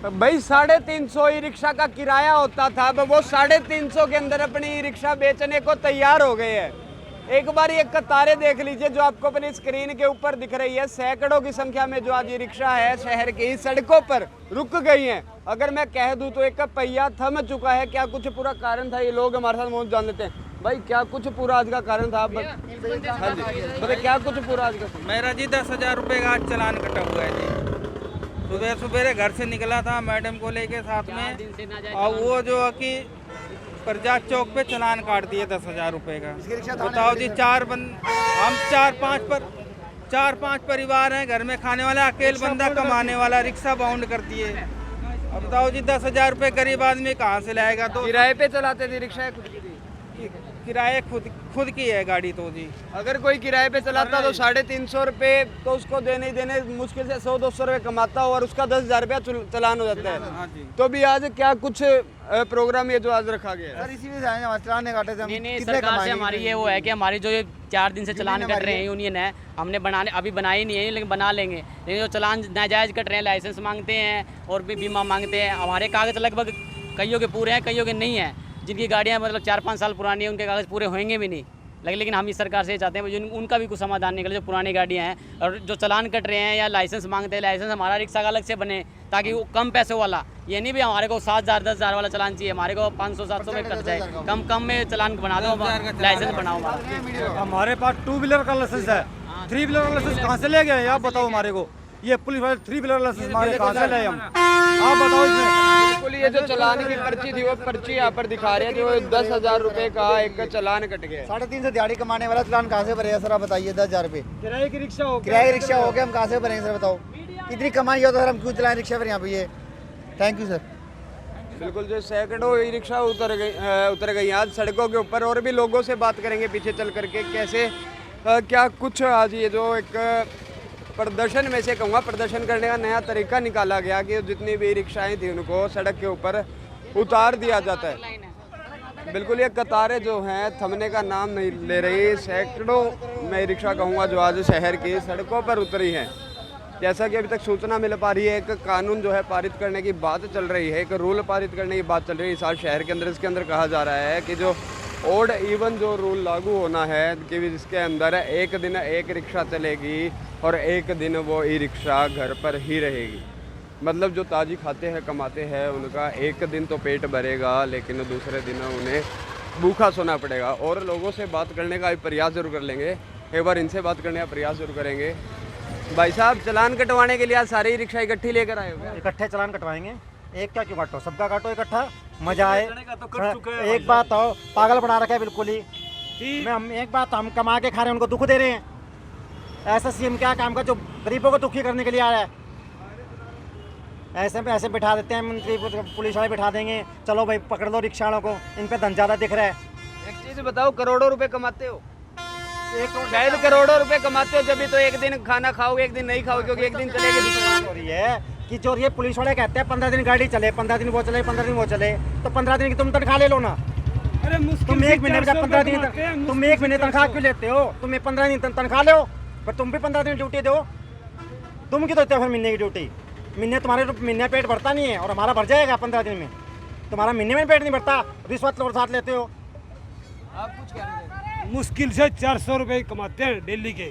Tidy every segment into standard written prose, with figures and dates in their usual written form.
भाई 350 e rickshaw का किराया होता था, अब वो 350 के अंदर अपनी ई रिक्शा बेचने को तैयार हो गए हैं। एक बार ये कतारें देख लीजिए जो आपको अपनी स्क्रीन के ऊपर दिख रही है। सैकड़ों की संख्या में जो आज ई रिक्शा है शहर की सड़कों पर रुक गई हैं। अगर मैं कह दूं तो एक का पहिया थम चुका है। क्या कुछ पूरा कारण था, ये लोग हमारे साथ मौजूद जान लेते हैं। भाई क्या कुछ पूरा आज का कारण था, आप बताइए क्या कुछ पूरा आज का? मेरा जी 10,000 रुपये का आज चालान कटा हुआ है जी। सुबह सुबह घर से निकला था मैडम को लेके साथ में, और वो जो है कि प्रजा चौक पे चालान काट दिए 10,000 रुपये का। बताओ जी, हम चार पाँच परिवार हैं, घर में खाने वाला अकेले बंदा कमाने वाला, रिक्शा बाउंड कर दिए। अब बताओ जी 10,000 रुपये गरीब आदमी कहाँ से लाएगा? तो किराए पे चलाते थे रिक्शा? किराए खुद की है गाड़ी तो जी। अगर कोई किराए पे चलाता तो 350 रुपये तो उसको देने ही देने, मुश्किल से 100-200 रुपये कमाता हो और उसका 10,000 रुपया चालान हो जाता है। हाँ जी। तो भी आज क्या कुछ प्रोग्राम ये जो आज रखा गया है? सर इसी में हमारे चलान काटे थे। नहीं, सरकार से हमारी ये वो है कि हमारी जो ये 4 दिन से चलान कट रहे हैं यूनियन है, हमने अभी बनाए नहीं है, लेकिन बना लेंगे। लेकिन जो चलान नाजायज़ कट रहे हैं, लाइसेंस मांगते हैं और भी बीमा मांगते हैं। हमारे कागज़ लगभग कईयों के पूरे हैं, कईयों के नहीं हैं। जिनकी गाड़ियाँ मतलब 4-5 साल पुरानी है उनके कागज़ पूरे होंगे भी नहीं। लेकिन हम इस सरकार से ये चाहते हैं उनका भी कुछ समाधान निकले। जो पुरानी गाड़ियाँ हैं और जो चलान कट रहे हैं या लाइसेंस मांगते हैं, लाइसेंस हमारा रिक्शा का अलग से बने, ताकि वो कम पैसों वाला, ये नहीं भी हमारे को 7,000 10,000 वाला चलान चाहिए, हमारे को 500-700 में कट जाए। कम में चलान बना दो, लाइसेंस बनाओ। हमारे पास 2 व्हीलर का लाइसेंस है, 3 व्हीलर का लाइसेंस कहाँ से ले गए आप बताओ हमारे को? ये पुलिस वाले 3 व्हीलर लाइसेंस हमारे कहाँ से ले हम? आप बताओ इसमें। बिल्कुल, ये जो चलान की पर्ची थी वो पर्ची यहाँ पर दिखा रहे हैं जो 10,000 रुपये का एक चालान कट गया। 350 दिहाड़ी कमाने वाला चालान कहाँ से भरेगा सर? आप बताइए। 10,000 रुपये किराए की रिक्शा हो गया, हम कहाँ से भरेंगे सर? बताओ इतनी कमाई हो तो सर हम क्यों चलाएं रिक्शा पर यहाँ पे? ये थैंक यू सर। बिल्कुल, जो सैकड़ों ई रिक्शा उतर गई आज सड़कों के ऊपर। और भी लोगों से बात करेंगे पीछे चल करके कैसे क्या कुछ आज ये जो एक प्रदर्शन में से कहूँगा, प्रदर्शन करने का नया तरीका निकाला गया कि जितनी भी रिक्शाएं थी उनको सड़क के ऊपर उतार दिया जाता है। बिल्कुल, ये कतारें जो हैं थमने का नाम नहीं ले रही। सैकड़ों मैं रिक्शा कहूँगा जो आज शहर की सड़कों पर उतरी हैं। जैसा कि अभी तक सूचना मिल पा रही है, एक कानून जो है पारित करने की बात चल रही है, एक रूल पारित करने की बात चल रही है इस साल शहर के अंदर। इसके अंदर कहा जा रहा है कि जो ओड इवन जो रूल लागू होना है कि जिसके अंदर एक दिन एक रिक्शा चलेगी और एक दिन वो ई रिक्शा घर पर ही रहेगी। मतलब जो ताजी खाते हैं कमाते हैं उनका एक दिन तो पेट भरेगा, लेकिन दूसरे दिन उन्हें भूखा सोना पड़ेगा। और लोगों से बात करने का प्रयास जरूर कर लेंगे, एक बार इनसे बात करने का प्रयास जरूर करेंगे। भाई साहब, चालान कटवाने के लिए आज सारी रिक्शा इकट्ठी लेकर आए हो? इकट्ठे चालान कटवाएंगे। एक क्या क्यों काटो, सबका काटो इकट्ठा, मजा आए। एक बात हो, पागल बना रखा है बिल्कुल ही। हम एक बात, हम कमा के खा रहे हैं, उनको दुख दे रहे हैं। ऐसा सीएम क्या काम का जो गरीबों को दुखी करने के लिए आ रहा है? ऐसे बिठा देते हैं मंत्री, पुलिस वाले बिठा देंगे, चलो भाई पकड़ लो रिक्शा वालों को, इन पे धन ज़्यादा दिख रहा है। एक चीज़ बताओ, करोड़ों रुपए कमाते हो, शायद करोड़ों रुपए कमाते हो, जब भी तो एक दिन खाना खाओगे एक दिन नहीं खाओगे, क्योंकि एक दिन चलेगी दुकान। हो रही है कि जो ये पुलिस वाले कहते हैं 15 दिन गाड़ी चले, 15 दिन वो चले, 15 दिन वो चले, तो 15 दिन की तुम तनख्वाह ले लो ना। अरे तुम एक महीने में 15 दिन, तुम एक महीने तनख्वाह क्यों लेते हो? तुम 15 दिन तनख्वाह लो, पर तुम भी 15 दिन ड्यूटी दो। तुम क्यों देते हो फिर महीने की ड्यूटी? महीने पेट भरता नहीं है और हमारा भर जाएगा 15 दिन में। तुम्हारा महीने में पेट नहीं भरता, रिश्वत लो साथ लेते हो। आप कुछ कह रहे हैं? मुश्किल से 400 रुपये कमाते हैं डेली के,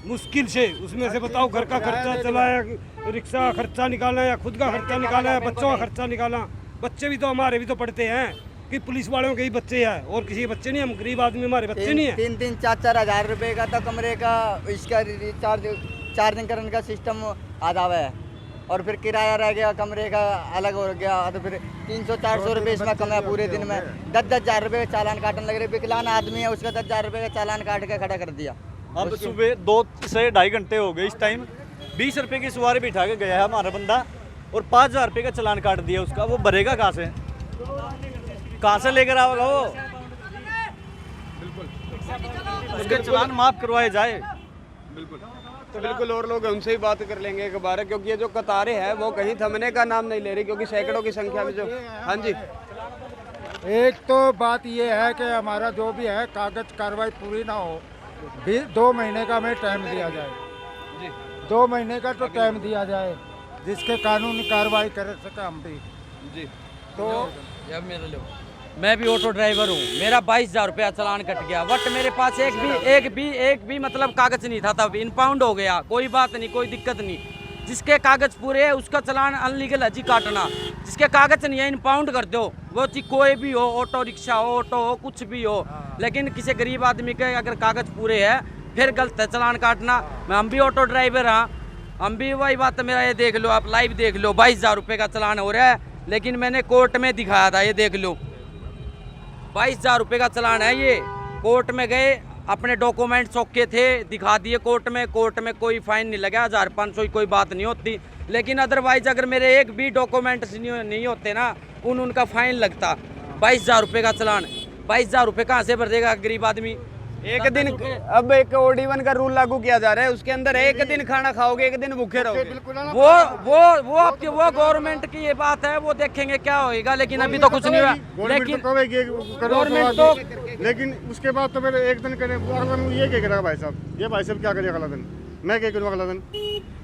मुश्किल से। उसमें से बताओ घर का खर्चा चलाया, रिक्शा का खर्चा निकालना या खुद का खर्चा निकालना है, बच्चों का खर्चा निकालना। बच्चे भी तो हमारे भी तो पढ़ते हैं कि पुलिस वालों के ही बच्चे हैं, और किसी के बच्चे नहीं। हम गरीब आदमी, हमारे बच्चे नहीं है। 3-4 हज़ार रुपये का तो कमरे का इसका चार्जिंग का सिस्टम आधा हुआ है, और फिर किराया रह गया कमरे का अलग हो गया, तो फिर 300-400 रुपये इसमें कमाया पूरे दिन में। 10-10 हज़ार रुपये का चालान काटने लग रहे। विकलांग आदमी है, उसका 10 हज़ार रुपये का चालान काट के खड़ा कर दिया। अब सुबह 2 से 2.5 घंटे हो गए इस टाइम, 20 रुपये की सवारी बिठा के गया है हमारा बंदा, और 5,000 रुपये का चालान काट दिया उसका। वो भरेगा कहाँ से? कहाँ से लेकर आओगे वो? उसके चालान माफ करवाए जाए। बिल्कुल, तो बिल्कुल और लोग उनसे ही बात कर लेंगे एक बार, क्योंकि ये जो कतारें हैं वो कहीं थमने का नाम नहीं ले रही, क्योंकि सैकड़ों की संख्या में जो। हाँ जी, एक तो बात ये है कि हमारा जो भी है कागज कार्रवाई पूरी ना हो, 2 महीने का हमें टाइम दिया जाए। 2 महीने का तो टाइम दिया जाए, जिसके कानूनी कार्रवाई कर सके हम भी। जी तो मैं भी ऑटो ड्राइवर हूँ, मेरा 22,000 रुपया चालान कट गया, बट मेरे पास एक भी मतलब कागज नहीं था, तब इनपाउंड हो गया, कोई बात नहीं, कोई दिक्कत नहीं। जिसके कागज पूरे है उसका चालान अनलीगल है जी काटना, जिसके कागज नहीं है इनपाउंड कर दो, वो चीज कोई भी हो, ऑटो रिक्शा हो, ऑटो हो, कुछ भी हो। लेकिन किसी गरीब आदमी के अगर कागज पूरे है फिर गलत है चालान काटना। हम भी ऑटो ड्राइवर हाँ, हम भी वही बात है, मेरा ये देख लो, आप लाइव देख लो, 22,000 रुपये का चालान हो रहा है, लेकिन मैंने कोर्ट में दिखाया था, ये देख लो 22,000 रुपये का चालान है ये। कोर्ट में गए, अपने डॉक्यूमेंट्स ओके थे, दिखा दिए कोर्ट में कोई फाइन नहीं लगा, 1,500 की कोई बात नहीं होती। लेकिन अदरवाइज अगर मेरे एक भी डॉक्यूमेंट्स नहीं होते ना, उनका फाइन लगता। 22,000 रुपये का चालान, 22,000 रुपये कहाँ से भर देगा गरीब आदमी। एक दिन अब एक OD1 का रूल लागू किया जा रहा है, उसके अंदर एक दिन खाना खाओगे, एक दिन भूखे रहोगे। वो आपकी वो गवर्नमेंट की ये बात है, वो देखेंगे क्या होएगा, लेकिन अभी तो कुछ नहीं हुआ। लेकिन गवर्नमेंट तो, लेकिन उसके बाद तो मेरे एक दिन करे ये क्या करेगा भाई साहब, ये भाई साहब क्या करेगा अगला दिन, मैं क्या करूँगा अगला दिन।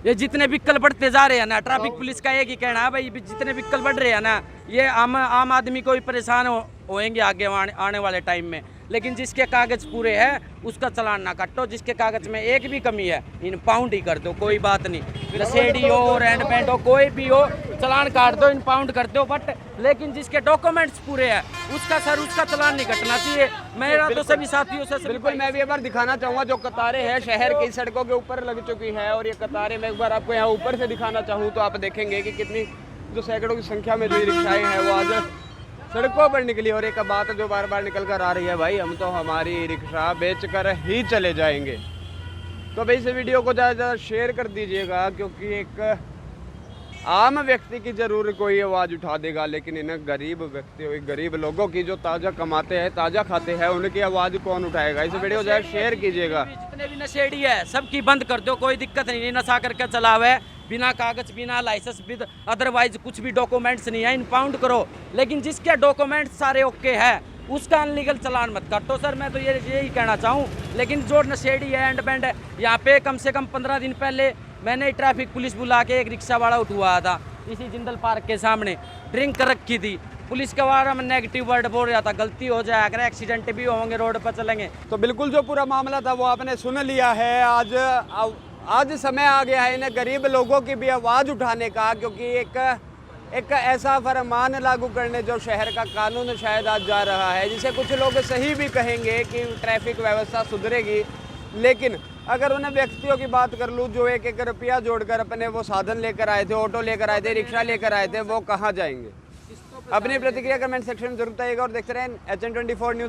ये जितने व्हीकल बढ़ते जा रहे हैं ना, ट्रैफिक पुलिस का एक ही कहना है भाई, जितने व्हीकल बढ़ रहे हैं ना, ये आम आदमी को भी परेशान होएंगे आगे आने वाले टाइम में। लेकिन जिसके कागज पूरे हैं उसका चालान ना काटो, जिसके कागज में एक भी कमी है इनपाउंड ही कर दो, कोई बात नहीं। नशेड़ी हो, रेंट पेंट हो, कोई भी हो, चालान काट दो, इनपाउंड कर दो, बट लेकिन जिसके डॉक्यूमेंट्स पूरे हैं उसका चालान नहीं कटना चाहिए। मेरा तो सभी साथियों से बिल्कुल, मैं भी एक बार दिखाना चाहूँगा जो कतारें हैं शहर की सड़कों के ऊपर लग चुकी है, और ये कतारें मैं एक बार आपको यहाँ ऊपर से दिखाना चाहूँ तो आप देखेंगे कि कितनी जो सैकड़ों की संख्या में जो ये रिक्शाएँ हैं वो आज सड़कों पर निकली। और एक बात जो बार बार निकल कर आ रही है, भाई हम तो हमारी रिक्शा बेच कर ही चले जाएंगे। तो भाई इस वीडियो को ज़्यादा से ज़्यादा शेयर कर दीजिएगा, क्योंकि एक आम व्यक्ति की ज़रूर कोई आवाज़ उठा देगा, लेकिन इन गरीब व्यक्ति, गरीब लोगों की जो ताज़ा कमाते हैं, ताज़ा खाते हैं, उनकी आवाज़ कौन उठाएगा। इस वीडियो को ज़्यादा शेयर कीजिएगा। जितने भी नशेड़ी है सबकी बंद कर दो, कोई दिक्कत नहीं, नशा करके चलावे बिना कागज, बिना लाइसेंस, विद अदरवाइज कुछ भी डॉक्यूमेंट्स नहीं है, इनपाउंड करो। लेकिन जिसके डॉक्यूमेंट्स सारे ओके है उसका अनलीगल चालान मत काटो। सर मैं तो यही कहना चाहूँ। लेकिन जो नशेड़ी है, एंड बैंड है, यहाँ पे कम से कम 15 दिन पहले मैंने ट्रैफिक पुलिस बुला के एक रिक्शा वाला उठवाया था, इसी जिंदल पार्क के सामने, ड्रिंक कर रखी थी। पुलिस के बारे में नेगेटिव वर्ड बोल रहा था, गलती हो जाए, अगर एक्सीडेंट भी होंगे रोड पर चलेंगे। तो बिल्कुल जो पूरा मामला था वो आपने सुन लिया है। आज समय आ गया है इन गरीब लोगों की भी आवाज़ उठाने का, क्योंकि एक ऐसा फरमान लागू करने जो शहर का कानून शायद आज जा रहा है, जिसे कुछ लोग सही भी कहेंगे कि ट्रैफिक व्यवस्था सुधरेगी। लेकिन अगर उन व्यक्तियों की बात कर लूँ जो 1-1 रुपया जोड़कर अपने वो साधन लेकर आए थे, ऑटो लेकर आए थे, रिक्शा लेकर आए थे, वो कहाँ जाएंगे। अपनी प्रतिक्रिया कमेंट सेक्शन में जरूर बताइएगा और देखते रहें HN24 न्यूज़।